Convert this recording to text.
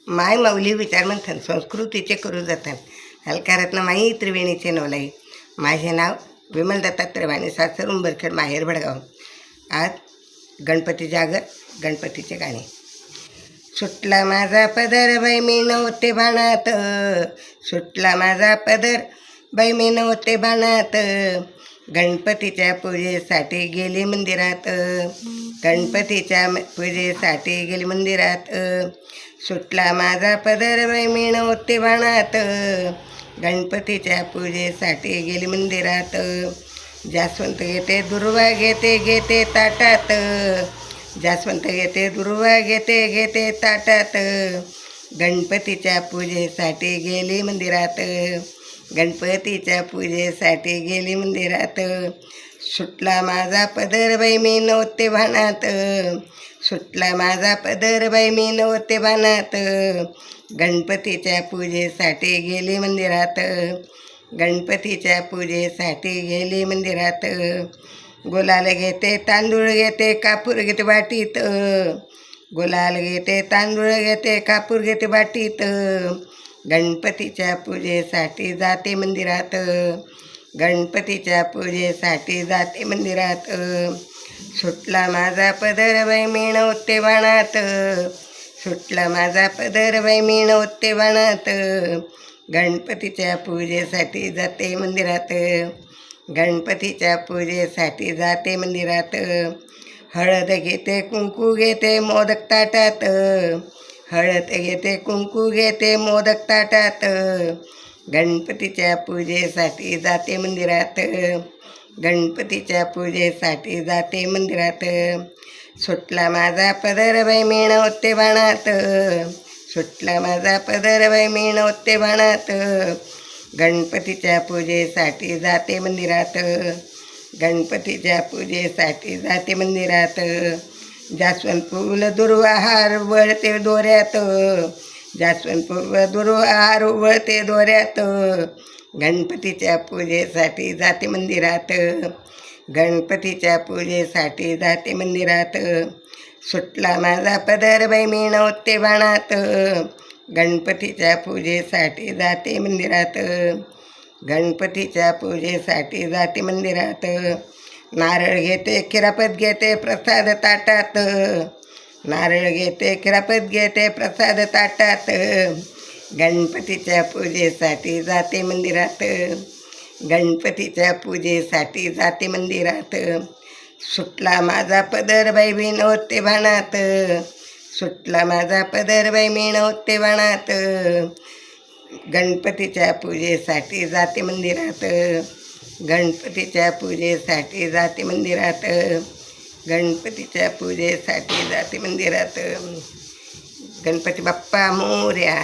माय माऊली विचारमंथन संस्कृतीचे करू जतन हलकारातनं माई त्रिवेणीचे नवलाई. माझे नाव विमल दत्तात्रय वाणी, सासर उंबरखेड, माहेर भडगाव. आज गणपती जागर, गणपतीचे गाणे. सुटला माझा पदर बाई मी नव्हते बाणात, सुटला माझा पदर बाई मी नव्हते बाणात, गणपतीच्या पूजेसाठी गेली मंदिरात, गणपतीच्या पूजेसाठी गेली मंदिरात. सुटला माझा पदर बाई मी नव्हते बाणात, गणपतीच्या पूजेसाठी गेली मंदिरात. जास्वंत घेते दुर्वा घेते घेते ताटात, जास्वंत घेते दुर्वा घेते घेते ताटात, गणपतीच्या पूजेसाठी गेली मंदिरात, गणपतीच्या पूजेसाठी गेली मंदिरात. सुटला माझा पदर बाई मी नव्हते बाणात, सुटला माझा पदर बाई मी नव्हते बाणात, गणपतीच्या पूजेसाठी गेली मंदिरात, गणपतीच्या पूजेसाठी गेली मंदिरात. गुलाल घेते तांदूळ घेते कापूर घेते वाटीत, गुलाल घेते तांदूळ घेते कापूर घेते वाटीत, गणपतीच्या पूजेसाठी जाते मंदिरात, गणपतीच्या पूजेसाठी जाते मंदिरात. सुटला माझा पदर बाई मी नव्हते बाणात, सुटला माझा पदर बाई मी नव्हते बाणात, गणपतीच्या पूजेसाठी जाते मंदिरात, गणपतीच्या पूजेसाठी जाते मंदिरात. हळद घेते कुंकू घेते मोदक ताटात, हळद घेते कुंकू घेते मोदक ताटात, गणपतीच्या पूजेसाठी जाते मंदिरात, गणपतीच्या पूजेसाठी जाते मंदिरात. सुटला माझा पदर बाई मी नव्हते बाणात, सुटला माझा पदर बाई मी नव्हते बाणात, गणपतीच्या पूजेसाठी जाते मंदिरात, गणपतीच्या पूजेसाठी जाते मंदिरात. जास्वंद फूल दुर्वा हार वळते दोऱ्यात, जास्वंद फूल दुर्वा हार वळते दोऱ्यात, गणपतीच्या पूजेसाठी जाते मंदिरात, गणपतीच्या पूजेसाठी जाते मंदिरात. सुटला माझा पदर बाई मी नव्हते बाणात, गणपतीच्या पूजेसाठी जाते मंदिरात, गणपतीच्या पूजेसाठी जाते मंदिरात. नारळ घेते खिरापत घेते प्रसाद ताटात, नारळ घेते खिरापत घेते प्रसाद ताटात, गणपतीच्या पूजेसाठी जाते मंदिरात, गणपतीच्या पूजेसाठी जाते मंदिरात. सुटला माझा पदर बाई मी नव्हते बाणात, सुटला माझा पदर बाई मी नव्हते बाणात, गणपतीच्या पूजेसाठी जाते मंदिरात, गणपतीच्या पूजेसाठी जाते मंदिरात, गणपतीच्या पूजेसाठी जाते मंदिरात. गणपती बाप्पा मोरया.